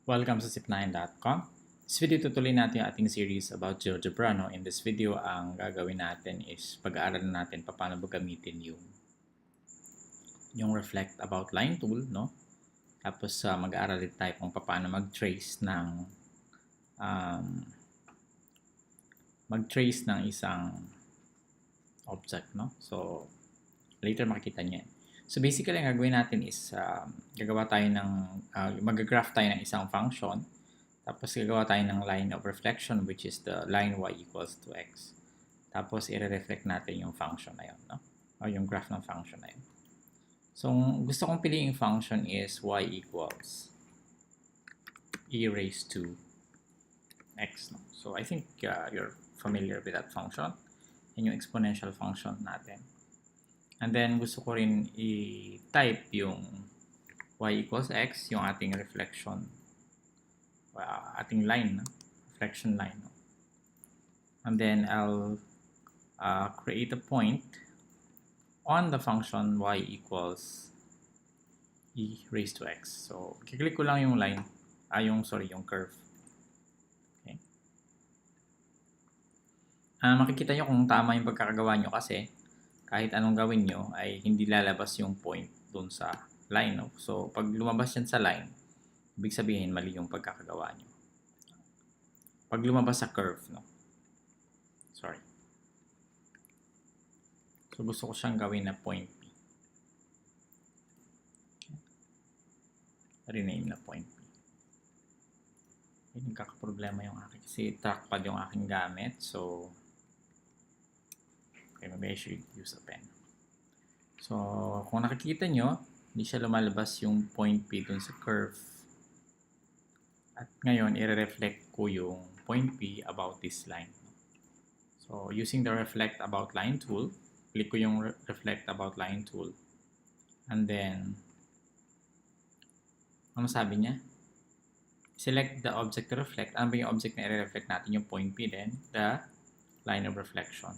Welcome sa zip9.com. This video tutuloy natin yung ating series about GeoGebra. No? In this video, ang gagawin natin is pag-aaralan natin paano ba gamitin yung reflect about line tool. No? Tapos mag-aaral din tayo kung paano mag-trace ng isang object. No? So, later makikita niyo yan. So basically, ang gagawin natin is mag-graph tayo ng isang function. Tapos gagawa tayo ng line of reflection, which is the line y equals to x. Tapos i-reflect natin yung function na yun, no? O yung graph ng function na yun. So gusto kong piliin yung function is y equals e raised to x. No? So I think you're familiar with that function. Yan yung exponential function natin. And then, gusto ko rin i-type yung y equals x, yung ating reflection, ating line, no? Reflection line. No? And then, I'll create a point on the function y equals e raised to x. So, kiklik ko lang yung line, yung curve. Okay. Makikita nyo kung tama yung pagkakagawa nyo kasi kahit anong gawin nyo ay hindi lalabas yung point dun sa line. No? So, pag lumabas yan sa line, ibig sabihin mali yung pagkakagawa nyo. Pag lumabas sa curve, no? Sorry. So, gusto ko siyang gawin na point P. Rename na point P. Ay, nagkakaproblema yung akin kasi trackpad yung aking gamit. So, okay, maybe I should use a pen. So, kung nakikita nyo, hindi siya lumalabas yung point P dun sa curve. At ngayon, i-reflect ko yung point P about this line. So, using the reflect about line tool, click ko yung reflect about line tool. And then, ano sabi niya? Select the object to reflect. Ano ba yung object na i-reflect natin? Yung point P din, the line of reflection.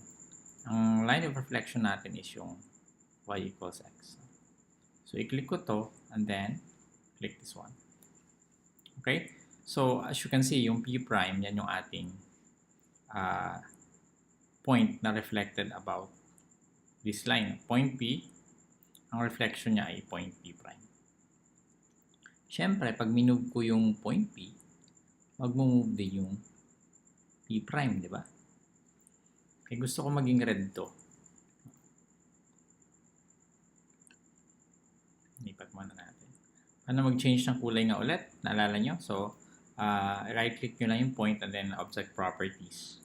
Ang line of reflection natin is yung y equals x. So, i-click ko to and then click this one. Okay? So, as you can see, yung P prime, yan yung ating point na reflected about this line. Point P, ang reflection niya ay point P prime. Siyempre, pag minove ko yung point P, mag-move din yung P prime, di ba? Okay, gusto ko maging red to. Lipat muna natin. Paano mag-change ng kulay nga ulit? Naalala nyo? So, right-click nyo lang yung point and then object properties.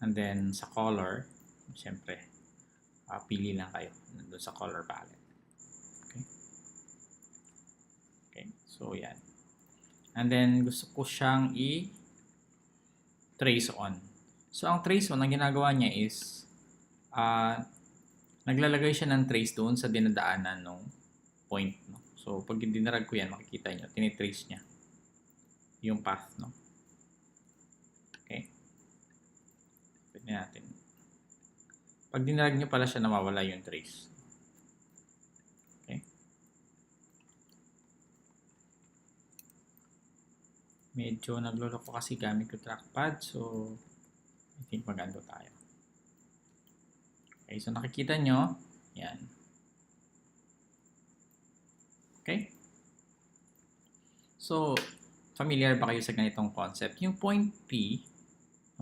And then, sa color, siyempre, pili lang kayo doon sa color palette. Okay? Okay, so yan. And then, gusto ko siyang i-trace on. So, ang trace on, ang ginagawa niya is, naglalagay siya ng trace doon sa dinadaanan ng point. No? So, pag dinarag ko yan, makikita nyo, tinitrace niya yung path. No? Okay? Pwede natin. Pag dinarag nyo pala siya, nawawala yung trace. Okay? Medyo nagluloko kasi gamit ko trackpad. So, I think maganda tayo. Okay, so nakikita nyo, yan. Okay? So, familiar ba kayo sa ganitong concept? Yung point P,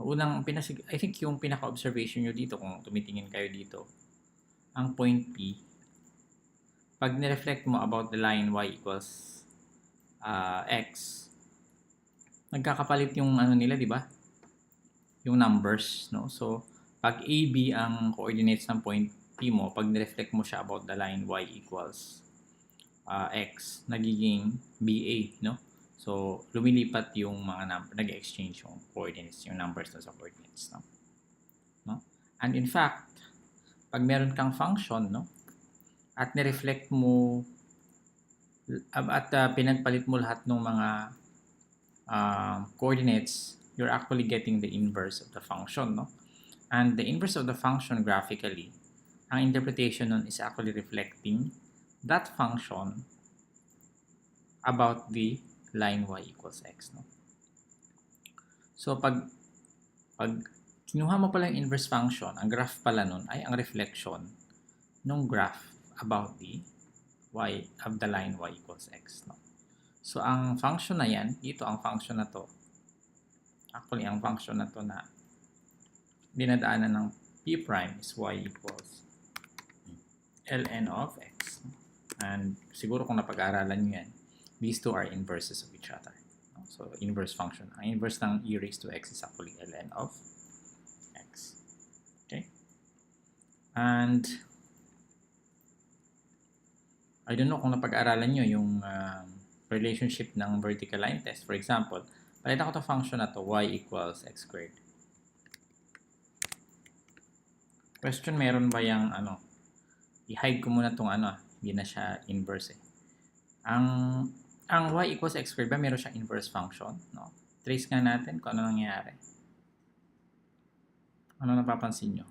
I think yung pinaka-observation nyo dito, kung tumitingin kayo dito, ang point P, pag nireflect mo about the line y equals x, nagkakapalit yung ano nila, di ba? Yung numbers, no? So, pag AB ang coordinates ng point P mo, pag nireflect mo siya about the line y equals x, nagiging BA, no? So, lumilipat yung mga number, nag-exchange yung coordinates, yung numbers na sa coordinates, no? No? And in fact, pag meron kang function, no? At nireflect mo, at pinagpalit mo lahat ng mga coordinates, you're actually getting the inverse of the function, no? And the inverse of the function graphically, ang interpretation nun is actually reflecting that function about the line y equals x, no? So, pag kinuha mo pala yung inverse function, ang graph pala nun ay ang reflection ng graph about the y of the line y equals x, no? So, ang function na yan, dito ang function na to, actually, ang function na to na dinadaanan ng p prime is y equals ln of x. And siguro kung napag-aaralan nyo yan, these two are inverses of each other. So, inverse function. Ang inverse ng e raised to x is actually ln of x. Okay? And I don't know kung napag-aaralan nyo yung relationship ng vertical line test. For example, palitan ko to function na to, y equals x squared. Question, meron ba yung i-hide ko muna tong hindi na siya inverse eh. Ang y equals x squared ba meron siyang inverse function, no? Trace nga natin kung ano nangyayari. Ano napapansin nyo?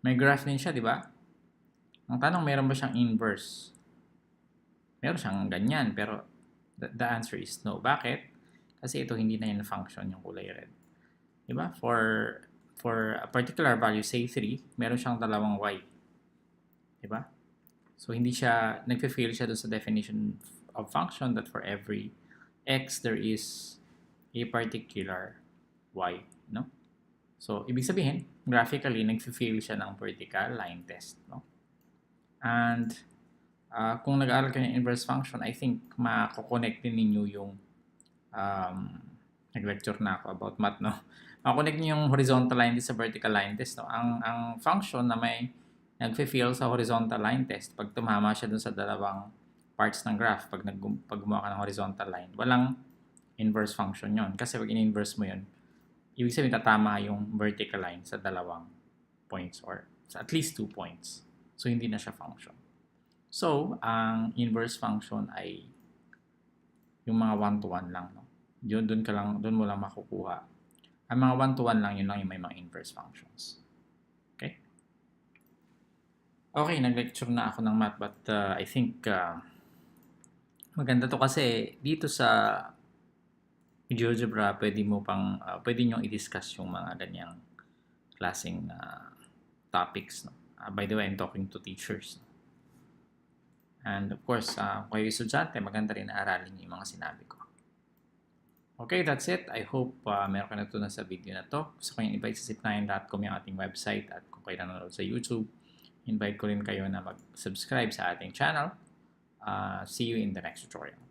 May graph din siya, di ba? Ang tanong, meron ba siyang inverse? Meron siyang ganyan, pero the answer is no. Bakit? Kasi ito hindi na yung function, yung kulay red. Di ba? For a particular value, say 3, meron siyang dalawang y. Di ba? So, hindi siya, nagfe-fail siya doon sa definition of function that for every x, there is a particular y, no? So, ibig sabihin, graphically, nagfe-fail siya ng vertical line test, no? And, kung nag-aaral kayo ng inverse function, I think mako-connect din ninyo yung nag-lecture na ako about math, no? Mako-connect niyo yung horizontal line test sa vertical line test, no? Ang function na may nagfe-fail sa horizontal line test, pag tumama siya dun sa dalawang parts ng graph, pag gumawa ka ng horizontal line, walang inverse function yon. Kasi pag in-inverse mo yun, ibig sabihin tatama yung vertical line sa dalawang points or sa at least 2 points. So, hindi na siya function. So, ang inverse function ay yung mga 1-to-1 lang, no? Doon mo lang makukuha. Ang mga 1-to-1 lang, yun lang yung may mga inverse functions. Okay? Okay, nag-lecture na ako ng math, but I think maganda to kasi dito sa GeoGebra, pwede nyo i-discuss yung mga ganyang klaseng topics, no? By the way, I'm talking to teachers. And of course, kung kayo estudyante, maganda rin na aralin yung mga sinabi ko. Okay, that's it. I hope meron ka natutunan sa video na to. Gusto ko yung invite sa zip9.com yung ating website, at kung kayo nanonood sa YouTube, invite ko rin kayo na mag-subscribe sa ating channel. See you in the next tutorial.